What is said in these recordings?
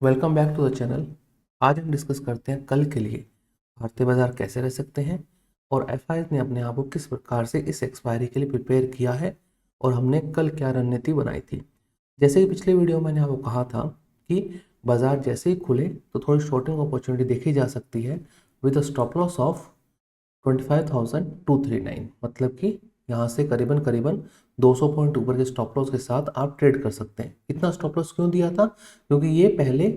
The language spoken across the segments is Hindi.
Welcome back to the channel. आज हम डिस्कस करते हैं कल के लिए भारतीय बाजार कैसे रह सकते हैं और एफआईआई ने अपने आप को किस प्रकार से इस एक्सपायरी के लिए प्रिपेयर किया है और हमने कल क्या रणनीति बनाई थी। जैसे कि पिछले वीडियो में मैंने आपको कहा था कि बाजार जैसे ही खुले तो थोड़ी शॉर्टिंग अपॉर्चुनिटी देखी जा सकती है विद स्टॉप लॉस ऑफ 25,239, मतलब कि यहाँ से करीबन करीबन 200 पॉइंट ऊपर के स्टॉप लॉस के साथ आप ट्रेड कर सकते हैं। इतना स्टॉप लॉस क्यों दिया था? क्योंकि ये पहले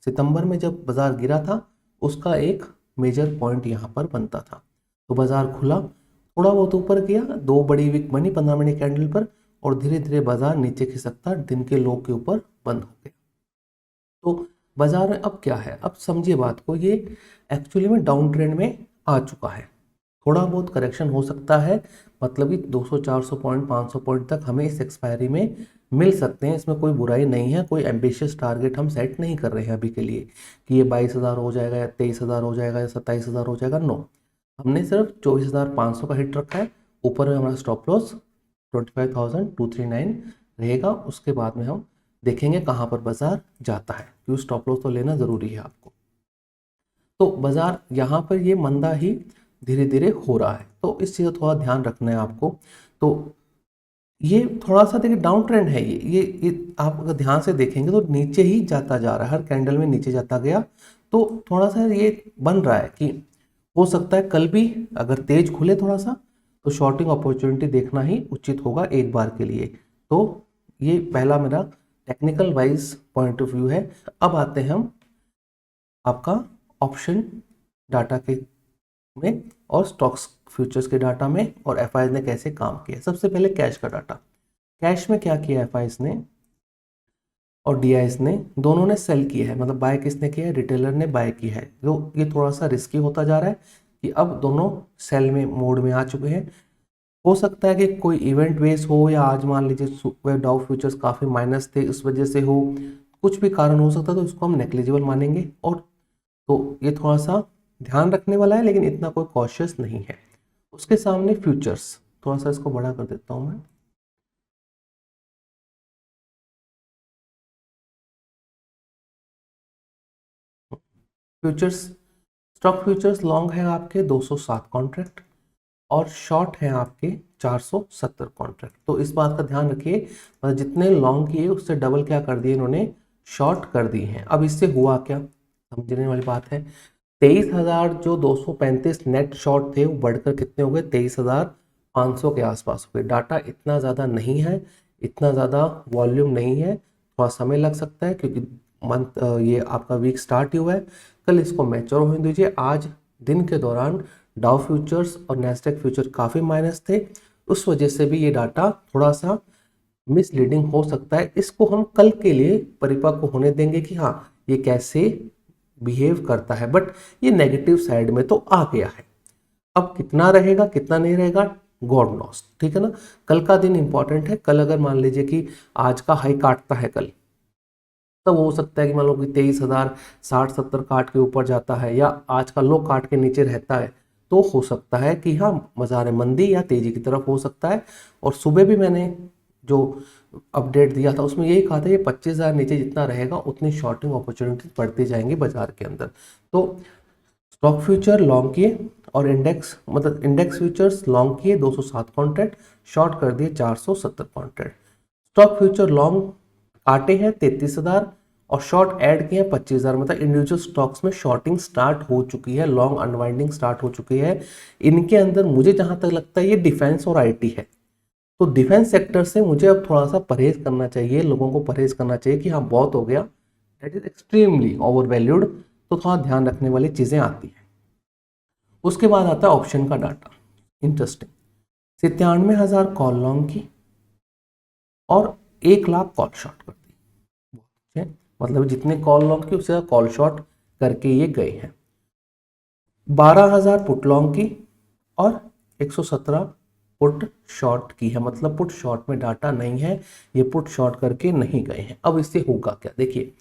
सितंबर में जब बाजार गिरा था उसका एक मेजर पॉइंट यहाँ पर बनता था। तो बाजार खुला, थोड़ा बहुत ऊपर गया, दो बड़ी विक बनी 15 मिनट कैंडल पर और धीरे धीरे बाजार नीचे खिसकता दिन के लो के ऊपर बंद हो गया। तो बाजार में अब क्या है, अब समझिए बात को, ये एक्चुअली में डाउन ट्रेंड में आ चुका है। थोड़ा बहुत करेक्शन हो सकता है, मतलब कि 200 400 पॉइंट 500 पॉइंट तक हमें इस एक्सपायरी में मिल सकते हैं। इसमें कोई बुराई नहीं है, कोई एम्बिशियस टारगेट हम सेट नहीं कर रहे हैं अभी के लिए कि ये 22,000 हो जाएगा या 23,000 हो जाएगा या 27,000 हो जाएगा। नो, हमने सिर्फ 24,500 का हिट रखा है। ऊपर में हमारा स्टॉप लॉस 25,239 रहेगा। उसके बाद में हम देखेंगे कहाँ पर बाजार जाता है, क्योंकि स्टॉप लॉस तो लेना ज़रूरी है आपको। तो बाजार यहाँ पर ये मंदा ही धीरे धीरे हो रहा है, तो इस चीज़ का थोड़ा ध्यान रखना है आपको। तो ये थोड़ा सा देखिए डाउन ट्रेंड है, ये आप अगर ध्यान से देखेंगे तो नीचे ही जाता जा रहा है, हर कैंडल में नीचे जाता गया। तो थोड़ा सा ये बन रहा है कि हो सकता है कल भी अगर तेज खुले थोड़ा सा तो शॉर्टिंग अपॉर्चुनिटी देखना ही उचित होगा एक बार के लिए। तो ये पहला मेरा technical wise point of view है। अब आते हैं हम आपका ऑप्शन डाटा के में और स्टॉक्स फ्यूचर्स के डाटा में और एफआईआई ने कैसे काम किया। सबसे पहले कैश का डाटा। कैश में क्या किया एफआईआई ने और डीआईएस ने, दोनों ने सेल किया है, मतलब बाय किसने किया है? रिटेलर ने बाय किया है। तो ये थोड़ा सा रिस्की होता जा रहा है कि अब दोनों सेल में मोड में आ चुके हैं। हो सकता है कि कोई इवेंट बेस हो या आज मान लीजिए डाउ फ्यूचर्स काफ़ी माइनस थे इस वजह से हो, कुछ भी कारण हो सकता है, तो इसको हम नेग्लिजिबल मानेंगे। और तो ये थोड़ा सा ध्यान रखने वाला है, लेकिन इतना कोई कॉशियस नहीं है। उसके सामने फ्यूचर्स, थोड़ा सा इसको बड़ा कर देता हूं मैं। फ्यूचर्स, स्टॉक फ्यूचर्स लॉन्ग है आपके 207 कॉन्ट्रैक्ट और शॉर्ट है आपके 470 कॉन्ट्रैक्ट। तो इस बात का ध्यान रखिए, मतलब जितने लॉन्ग किए उससे डबल क्या कर दिए इन्होंने, शॉर्ट कर दिए हैं। अब इससे हुआ क्या, समझने वाली बात है। 23,000 जो 235 नेट शॉर्ट थे वो बढ़कर कितने हो गए, 23,500 के आसपास हो गए। डाटा इतना ज़्यादा नहीं है, इतना ज़्यादा वॉल्यूम नहीं है, थोड़ा समय लग सकता है क्योंकि मंथ ये आपका वीक स्टार्ट ही हुआ है। कल इसको मैच्योर होने दीजिए। आज दिन के दौरान डाउ फ्यूचर्स और नैस्डैक फ्यूचर काफ़ी माइनस थे, उस वजह से भी ये डाटा थोड़ा सा मिसलीडिंग हो सकता है। इसको हम कल के लिए परिपक्व होने देंगे कि हाँ ये कैसे बिहेव करता है, बट ये नेगेटिव साइड में तो आ गया है। अब कितना रहेगा कितना नहीं रहेगा, गॉड नोस, ठीक है ना। कल का दिन इंपॉर्टेंट है। कल अगर मान लीजिए कि आज का हाई काटता है कल, तब हो सकता है कि मान लो कि 23,000 60-70 काट के ऊपर जाता है या आज का लो काट के नीचे रहता है, तो हो सकता है कि हाँ बाजार मंदी या तेजी की तरफ हो सकता है। और सुबह भी मैंने जो अपडेट दिया था उसमें यही कहा था ये 25,000 नीचे जितना रहेगा उतनी शॉर्टिंग अपॉर्चुनिटी बढ़ती जाएंगी बाजार के अंदर। तो स्टॉक फ्यूचर लॉन्ग किए और इंडेक्स, मतलब इंडेक्स फ्यूचर्स लॉन्ग किए 207 कॉन्ट्रैक्ट, शॉर्ट कर दिए 470 कॉन्ट्रैक्ट। स्टॉक फ्यूचर लॉन्ग काटे हैं 33,000 और शॉर्ट ऐड किए हैं 25,000, मतलब इंडिविजुअल स्टॉक्स में शॉर्टिंग स्टार्ट हो चुकी है, लॉन्ग अनवाइंडिंग स्टार्ट हो चुकी है। इनके अंदर मुझे जहां तक लगता है ये डिफेंस और आईटी है। तो डिफेंस सेक्टर से मुझे अब थोड़ा सा परहेज करना चाहिए, लोगों को परहेज करना चाहिए कि हाँ बहुत हो गया, that is extremely over valued. तो थोड़ा ध्यान रखने वाली चीजें आती हैं। उसके बाद आता है ऑप्शन का डाटा। इंटरेस्टिंग, 97,000 कॉल लॉन्ग की और 1 लाख कॉल शॉर्ट कर दी। ठीक है? मतलब जितने कॉल लॉन्ग की उससे कॉल शॉर्ट करके ये गए हैं। 12,000 पुट लॉन्ग की और 117 पुट शॉर्ट की है, मतलब पुट शॉर्ट में डाटा नहीं है, ये पुट शॉर्ट करके नहीं गए हैं। अब इससे होगा क्या, देखिए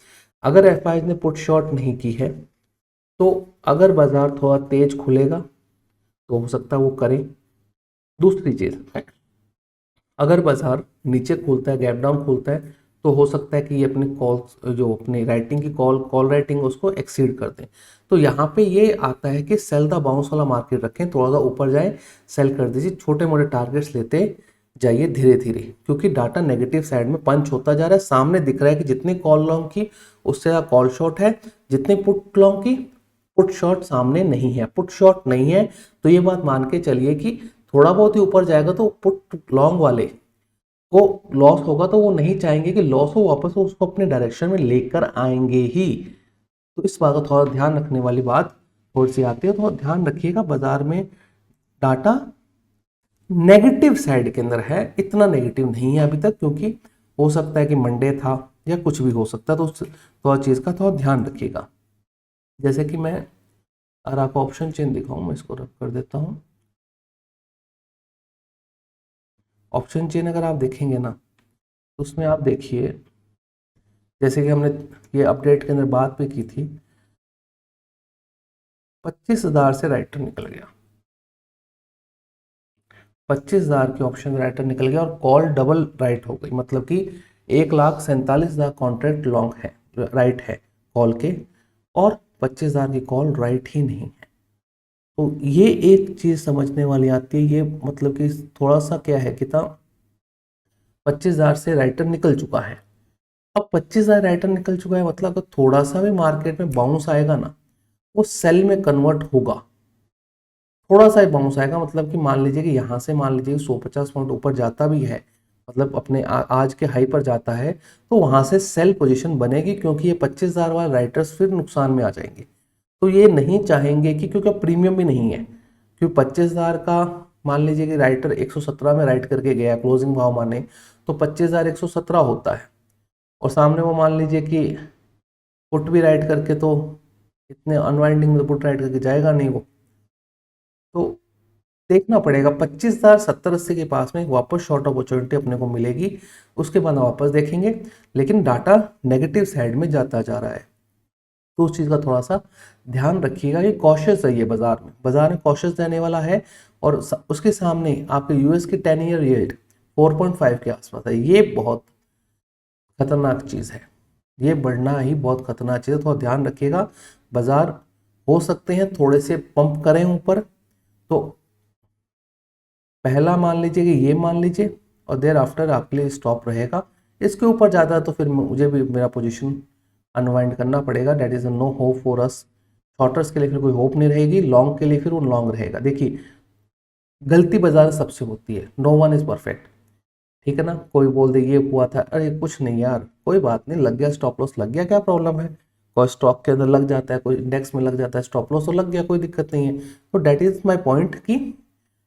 अगर एफआईआई ने पुट शॉर्ट नहीं की है तो अगर बाजार थोड़ा तेज खुलेगा तो हो सकता है वो करें। दूसरी चीज, अगर बाजार नीचे खुलता है, गैप डाउन खुलता है, तो हो सकता है कि ये अपने कॉल जो अपनी राइटिंग की कॉल राइटिंग उसको एक्सीड कर दें। तो यहाँ पे ये आता है कि सेल द बाउंस वाला मार्केट रखें, थोड़ा सा ऊपर जाए सेल कर दीजिए, छोटे मोटे टारगेट्स लेते जाइए धीरे धीरे, क्योंकि डाटा नेगेटिव साइड में पंच होता जा रहा है। सामने दिख रहा है कि जितनी कॉल लॉन्ग की उससे ज़्यादा कॉल शॉर्ट है, जितनी पुट लॉन्ग की पुट शॉर्ट सामने नहीं है, पुट शॉर्ट नहीं है। तो ये बात मान के चलिए कि थोड़ा बहुत ही ऊपर जाएगा तो पुट लॉन्ग वाले को लॉस होगा, तो वो नहीं चाहेंगे कि लॉस हो, वापस वो उसको अपने डायरेक्शन में लेकर आएंगे ही। तो इस बात का थोड़ा ध्यान रखने वाली बात थोड़ी सी आती है, तो ध्यान रखिएगा बाजार में डाटा नेगेटिव साइड के अंदर है, इतना नेगेटिव नहीं है अभी तक, क्योंकि हो सकता है कि मंडे था या कुछ भी हो सकता है, तो उस थोड़ा चीज़ का थोड़ा ध्यान रखिएगा। जैसे कि मैं अगर आपको ऑप्शन चेन दिखाऊं, मैं इसको रख कर देता हूं। ऑप्शन चेन अगर आप देखेंगे ना, तो उसमें आप देखिए जैसे कि हमने ये अपडेट के अंदर बात भी की थी, 25,000 से राइटर निकल गया, 25,000 के ऑप्शन राइटर निकल गया और कॉल डबल राइट हो गई, मतलब कि 1,47,000 कॉन्ट्रैक्ट लॉन्ग है, राइट है कॉल के, और 25,000 की कॉल राइट ही नहीं है। तो ये एक चीज़ समझने वाली आती है, ये मतलब कि थोड़ा सा क्या है कि 25,000 से राइटर निकल चुका है। अब 25,000 राइटर निकल चुका है, मतलब अगर थोड़ा सा भी मार्केट में बाउंस आएगा ना, वो सेल में कन्वर्ट होगा। थोड़ा सा ही बाउंस आएगा, मतलब कि मान लीजिए कि यहाँ से मान लीजिए 150 पॉइंट ऊपर जाता भी है, मतलब अपने आज के हाई पर जाता है, तो वहाँ से सेल पोजीशन बनेगी, क्योंकि ये 25,000 वाले राइटर्स फिर नुकसान में आ जाएंगे। तो ये नहीं चाहेंगे कि, क्योंकि प्रीमियम भी नहीं है, क्योंकि 25,000 का मान लीजिए कि राइटर 117 में राइट करके गया क्लोजिंग भाव माने, तो 25,000 117 होता है, और सामने वो मान लीजिए कि पुट भी राइट करके, तो इतने अनवाइंडिंग में पुट राइट करके जाएगा नहीं वो। तो देखना पड़ेगा, 25,000 70-80 के पास में वापस शॉर्ट अपॉर्चुनिटी अपने को मिलेगी, उसके बाद वापस देखेंगे, लेकिन डाटा नेगेटिव साइड में जाता जा रहा है। तो उस चीज़ का थोड़ा सा ध्यान रखिएगा कि कॉशियस रहिए, बाजार में कॉशियस रहने वाला है। और उसके सामने आपके यूएस की 10 ईयर यील्ड 4.5 के आसपास है, ये बहुत खतरनाक चीज़ है, ये बढ़ना ही बहुत खतरनाक चीज़ है, थोड़ा ध्यान रखिएगा। बाजार हो सकते हैं थोड़े से पंप करें ऊपर, तो पहला मान लीजिए कि ये मान लीजिए, और देर आफ्टर आपके लिए स्टॉप रहेगा। इसके ऊपर ज़्यादा तो फिर मुझे भी मेरा पोजीशन अनवाइंड करना पड़ेगा, that is no hope for us. Shorters के लिए फिर कोई होप नहीं रहेगी, लॉन्ग के लिए फिर वो लॉन्ग रहेगा। देखिए गलती बाजार सबसे होती है, नो वन इज़ परफेक्ट, ठीक है ना। कोई बोल दे ये हुआ था, अरे कुछ नहीं यार, कोई बात नहीं, लग गया स्टॉप लॉस लग गया, क्या प्रॉब्लम है। कोई स्टॉक के अंदर लग जाता है, कोई इंडेक्स में लग जाता है स्टॉप लॉस, तो लग गया, कोई दिक्कत नहीं है। तो डेट इज माई पॉइंट कि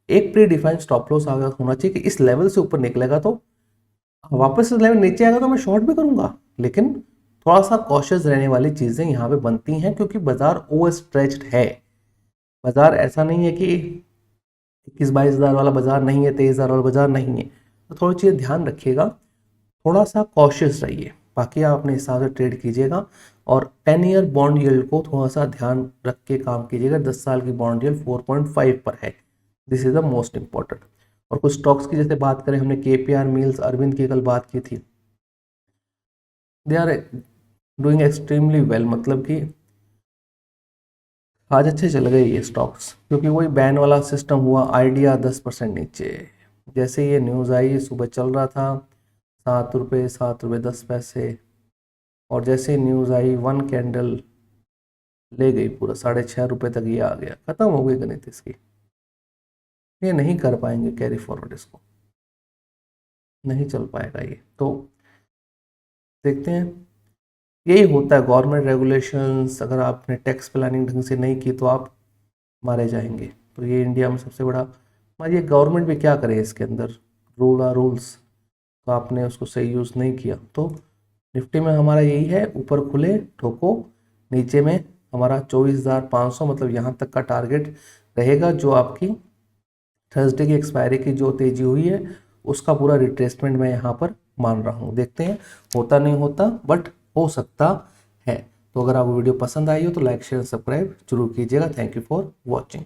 एक प्री डिफाइंड स्टॉप लॉस आगे होना चाहिए कि इस लेवल से ऊपर निकलेगा तो वापस इस लेवल नीचे आएगा तो मैं शॉर्ट भी करूंगा, लेकिन थोड़ा सा कॉशियस रहने वाली चीज़ें यहाँ पे बनती हैं, क्योंकि बाजार ओवर स्ट्रेच्ड है। बाजार ऐसा नहीं है कि 21-22 हज़ार वाला बाजार नहीं है, 23,000 वाला बाजार नहीं है। तो थोड़ी चीज़ ध्यान रखिएगा, थोड़ा सा कॉशियस रहिए, बाकी आप अपने हिसाब से ट्रेड कीजिएगा। और 10 ईयर बॉन्ड यील्ड को थोड़ा सा ध्यान रख के काम कीजिएगा, 10 साल की बॉन्ड यील्ड 4.5 पर है, this is the most important. और कुछ स्टॉक्स की जैसे बात करें, हमने केपीआर मिल्स अरविंद की कल बात की थी, they are doing extremely well, मतलब कि आज अच्छे चल गए ये स्टॉक्स, क्योंकि वही बैन वाला सिस्टम हुआ, आइडिया 10% नीचे, जैसे ये न्यूज़ आई सुबह चल रहा था 7 रुपये 7 रुपये 10 पैसे, और जैसे न्यूज़ आई 1 कैंडल ले गई पूरा 6.5 रुपये तक, ये आ गया, खत्म हो गई गणित इसकी। ये नहीं कर पाएंगे कैरी फॉरवर्ड, इसको नहीं चल पाएगा ये। तो देखते हैं, यही होता है गवर्नमेंट रेगुलेशंस, अगर आपने टैक्स प्लानिंग ढंग से नहीं की तो आप मारे जाएंगे। तो ये इंडिया में सबसे बड़ा, मतलब ये गवर्नमेंट भी क्या करे इसके अंदर, रूल आर रूल्स, तो आपने उसको सही यूज़ नहीं किया। तो निफ्टी में हमारा यही है, ऊपर खुले ठोको, नीचे में हमारा 24,500, मतलब यहाँ तक का टारगेट रहेगा, जो आपकी थर्सडे की एक्सपायरी की जो तेजी हुई है उसका पूरा रिट्रेसमेंट मैं यहाँ पर मान रहा हूँ। देखते हैं होता नहीं होता, बट हो सकता है। तो अगर आपको वीडियो पसंद आई हो तो लाइक शेयर सब्सक्राइब जरूर कीजिएगा। Thank you for watching.